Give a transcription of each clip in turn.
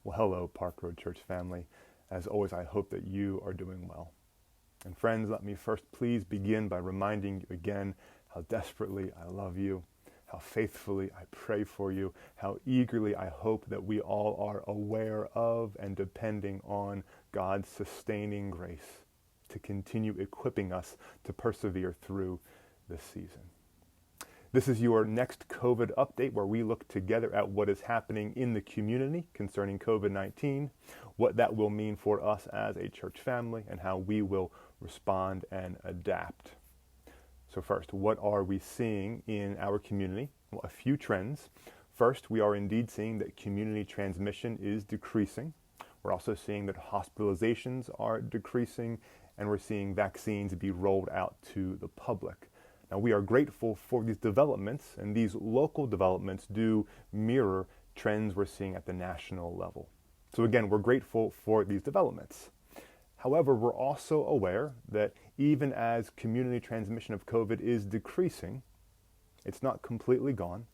Well, hello, Park Road Church family. As always, I hope that you are doing well. And friends, let me first please begin by reminding you again how desperately I love you, how faithfully I pray for you, how eagerly I hope that we all are aware of and depending on God's sustaining grace to continue equipping us to persevere through this season. This is your next COVID update where we look together at what is happening in the community concerning COVID-19, what that will mean for us as a church family, and how we will respond and adapt. So first, what are we seeing in our community? Well, a few trends. First, we are indeed seeing that community transmission is decreasing. We're also seeing that hospitalizations are decreasing, and we're seeing vaccines be rolled out to the public. Now, we are grateful for these developments, and these local developments do mirror trends we're seeing at the national level. So again, we're grateful for these developments. However, we're also aware that even as community transmission of COVID is decreasing, it's not completely gone.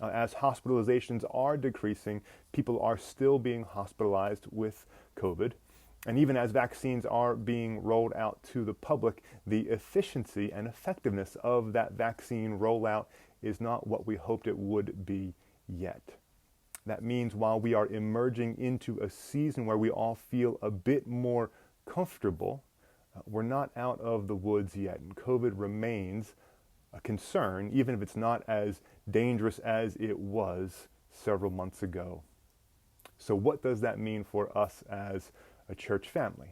As hospitalizations are decreasing, people are still being hospitalized with COVID. And even as vaccines are being rolled out to the public, the efficiency and effectiveness of that vaccine rollout is not what we hoped it would be yet. That means while we are emerging into a season where we all feel a bit more comfortable, we're not out of the woods yet. And COVID remains a concern, even if it's not as dangerous as it was several months ago. So what does that mean for us as a church family?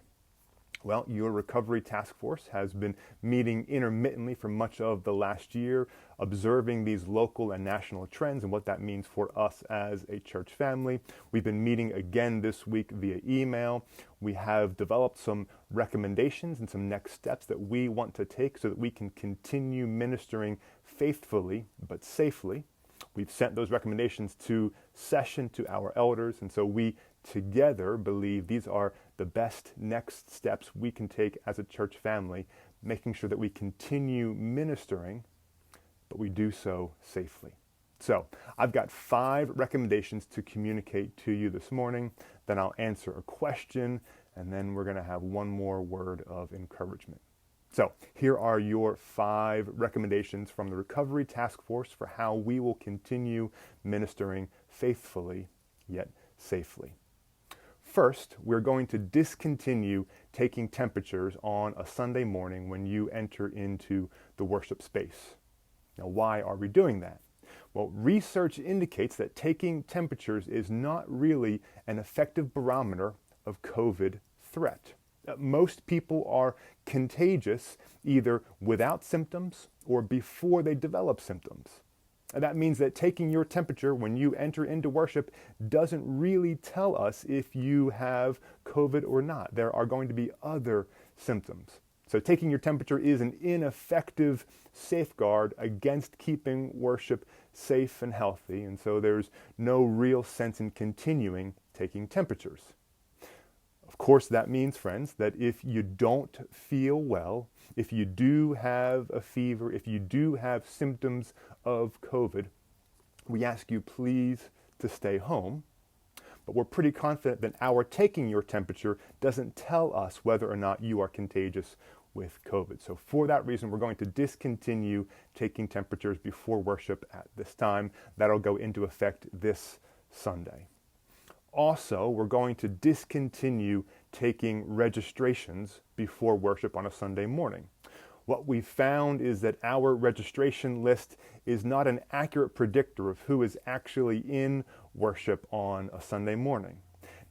Well, your recovery task force has been meeting intermittently for much of the last year, observing these local and national trends and what that means for us as a church family. We've been meeting again this week via email. We have developed some recommendations and some next steps that we want to take so that we can continue ministering faithfully but safely. We've sent those recommendations to session to our elders, and so we together believe these are the best next steps we can take as a church family, making sure that we continue ministering, but we do so safely. So I've got 5 recommendations to communicate to you this morning. Then I'll answer a question, and then we're going to have one more word of encouragement. So here are your 5 recommendations from the Recovery Task Force for how we will continue ministering faithfully yet safely. First, we're going to discontinue taking temperatures on a Sunday morning when you enter into the worship space. Now, why are we doing that? Well, research indicates that taking temperatures is not really an effective barometer of COVID threat. Most people are contagious either without symptoms or before they develop symptoms. And that means that taking your temperature when you enter into worship doesn't really tell us if you have COVID or not. There are going to be other symptoms. So taking your temperature is an ineffective safeguard against keeping worship safe and healthy. And so there's no real sense in continuing taking temperatures. Of course, that means, friends, that if you don't feel well, if you do have a fever, if you do have symptoms of COVID, we ask you please to stay home. But we're pretty confident that our taking your temperature doesn't tell us whether or not you are contagious with COVID. So for that reason, we're going to discontinue taking temperatures before worship at this time. That'll go into effect this Sunday. Also, we're going to discontinue taking registrations before worship on a Sunday morning. What we found is that our registration list is not an accurate predictor of who is actually in worship on a Sunday morning.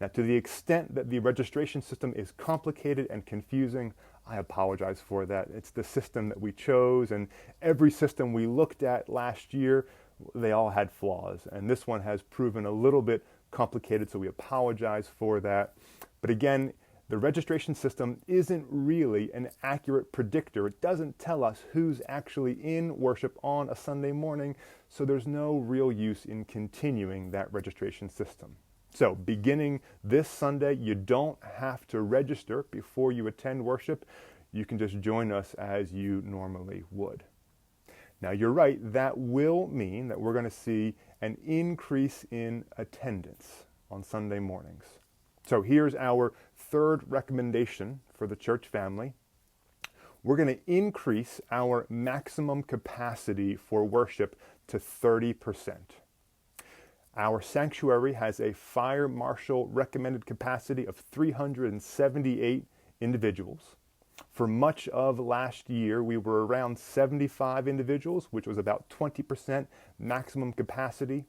Now, to the extent that the registration system is complicated and confusing, I apologize for that. It's the system that we chose, and every system we looked at last year, they all had flaws. And this one has proven a little bit complicated, so we apologize for that. But again, the registration system isn't really an accurate predictor. It doesn't tell us who's actually in worship on a Sunday morning, so there's no real use in continuing that registration system. So beginning this Sunday, you don't have to register before you attend worship. You can just join us as you normally would. Now, you're right, that will mean that we're going to see an increase in attendance. on Sunday mornings. So here's our third recommendation for the church family. We're going to increase our maximum capacity for worship to 30%. Our sanctuary has a fire marshal recommended capacity of 378 individuals. For much of last year, we were around 75 individuals, which was about 20% maximum capacity.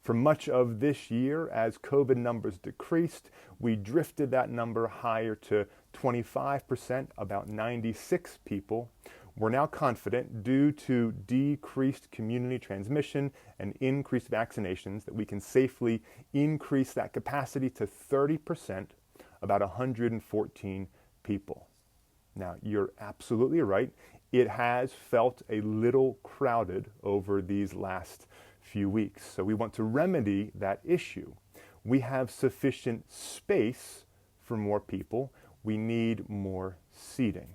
For much of this year, as COVID numbers decreased, we drifted that number higher to 25%, about 96 people. We're now confident, due to decreased community transmission and increased vaccinations, that we can safely increase that capacity to 30%, about 114 people. Now, you're absolutely right. It has felt a little crowded over these last few weeks. So we want to remedy that issue. We have sufficient space for more people. We need more seating.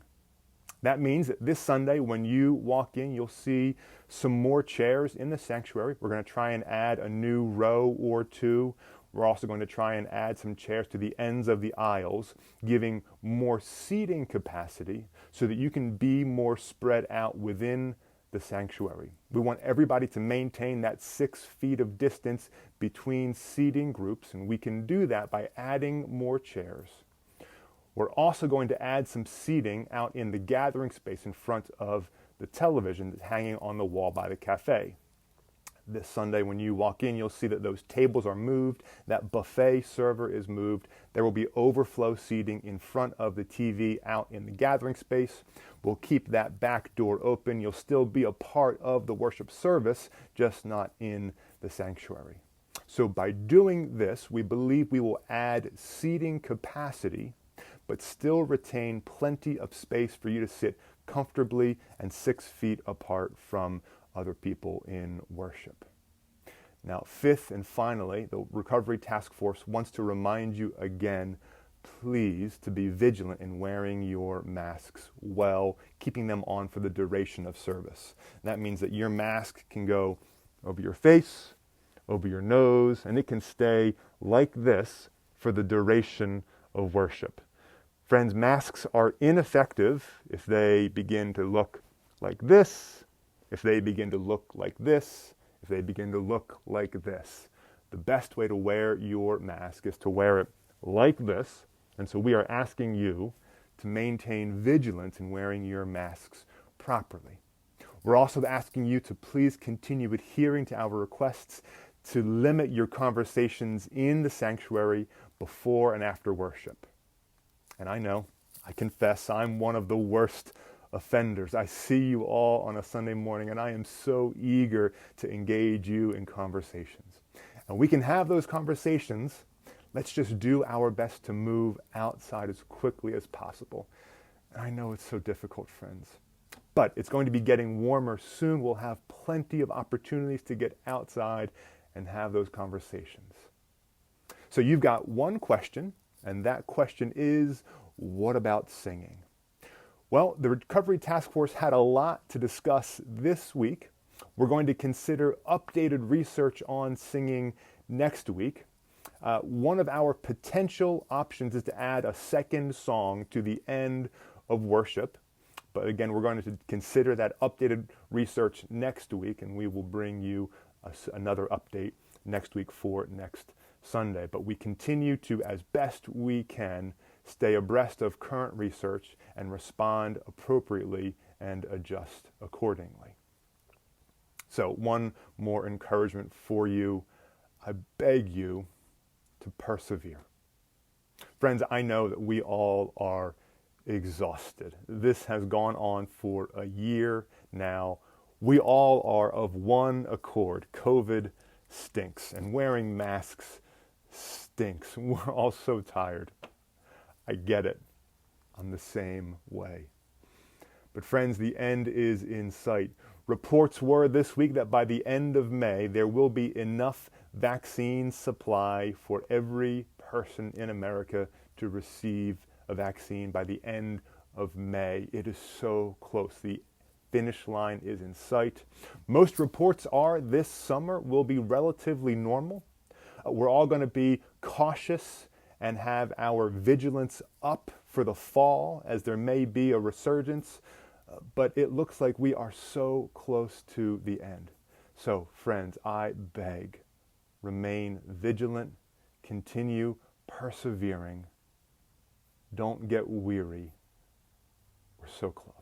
That means that this Sunday, when you walk in, you'll see some more chairs in the sanctuary. We're going to try and add a new row or two. We're also going to try and add some chairs to the ends of the aisles, giving more seating capacity so that you can be more spread out within the sanctuary. We want everybody to maintain that 6 feet of distance between seating groups, and we can do that by adding more chairs. We're also going to add some seating out in the gathering space in front of the television that's hanging on the wall by the cafe. This Sunday, when you walk in, you'll see that those tables are moved, that buffet server is moved. There will be overflow seating in front of the TV out in the gathering space. We'll keep that back door open. You'll still be a part of the worship service, just not in the sanctuary. So by doing this, we believe we will add seating capacity, but still retain plenty of space for you to sit comfortably and 6 feet apart from other people in worship. Now, fifth and finally, the Recovery Task Force wants to remind you again, please, to be vigilant in wearing your masks well, keeping them on for the duration of service. That means that your mask can go over your face, over your nose, and it can stay like this for the duration of worship. Friends, masks are ineffective if they begin to look like this, if they begin to look like this, if they begin to look like this. The best way to wear your mask is to wear it like this. And so we are asking you to maintain vigilance in wearing your masks properly. We're also asking you to please continue adhering to our requests to limit your conversations in the sanctuary before and after worship. And I know, I confess, I'm one of the worst offenders. I see you all on a Sunday morning, and I am so eager to engage you in conversations. And we can have those conversations. Let's just do our best to move outside as quickly as possible. And I know it's so difficult, friends, but it's going to be getting warmer soon. We'll have plenty of opportunities to get outside and have those conversations. So you've got one question, and that question is, what about singing? Well, the Recovery Task Force had a lot to discuss this week. We're going to consider updated research on singing next week. One of our potential options is to add a second song to the end of worship. But again, we're going to consider that updated research next week, and we will bring you another update next week for next Sunday. But we continue to, as best we can, stay abreast of current research and respond appropriately and adjust accordingly. So one more encouragement for you. I beg you to persevere. Friends, I know that we all are exhausted. This has gone on for a year now. We all are of one accord. COVID stinks, and wearing masks stinks. We're all so tired. I get it. I'm the same way. But friends, the end is in sight. Reports were this week that by the end of May, there will be enough vaccine supply for every person in America to receive a vaccine by the end of May. It is so close. The finish line is in sight. Most reports are this summer will be relatively normal. We're all going to be cautious and have our vigilance up for the fall, as there may be a resurgence, but it looks like we are so close to the end. So, friends, I beg, remain vigilant, continue persevering, don't get weary. We're so close.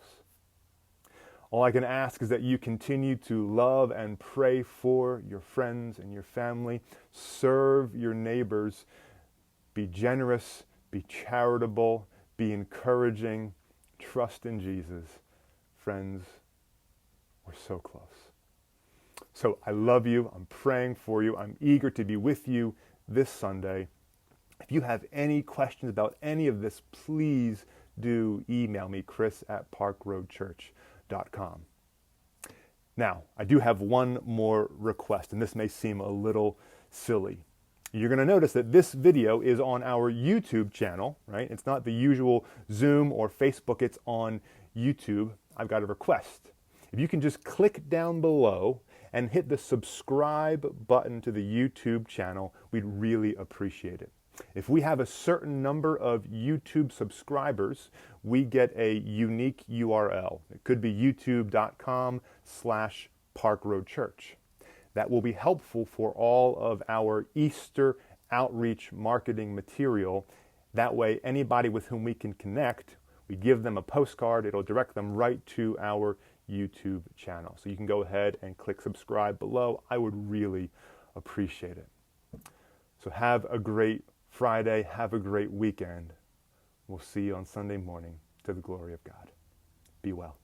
All I can ask is that you continue to love and pray for your friends and your family, serve your neighbors, be generous, be charitable, be encouraging, trust in Jesus. Friends, we're so close. So I love you. I'm praying for you. I'm eager to be with you this Sunday. If you have any questions about any of this, please do email me, chris@parkroadchurch.com. Now, I do have one more request, and this may seem a little silly. You're going to notice that this video is on our YouTube channel, right? It's not the usual Zoom or Facebook, it's on YouTube. I've got a request. If you can just click down below and hit the subscribe button to the YouTube channel, we'd really appreciate it. If we have a certain number of YouTube subscribers, we get a unique URL. It could be youtube.com/parkroadchurch. That will be helpful for all of our Easter outreach marketing material. That way, anybody with whom we can connect, we give them a postcard. It'll direct them right to our YouTube channel. So you can go ahead and click subscribe below. I would really appreciate it. So have a great Friday. Have a great weekend. We'll see you on Sunday morning, to the glory of God. Be well.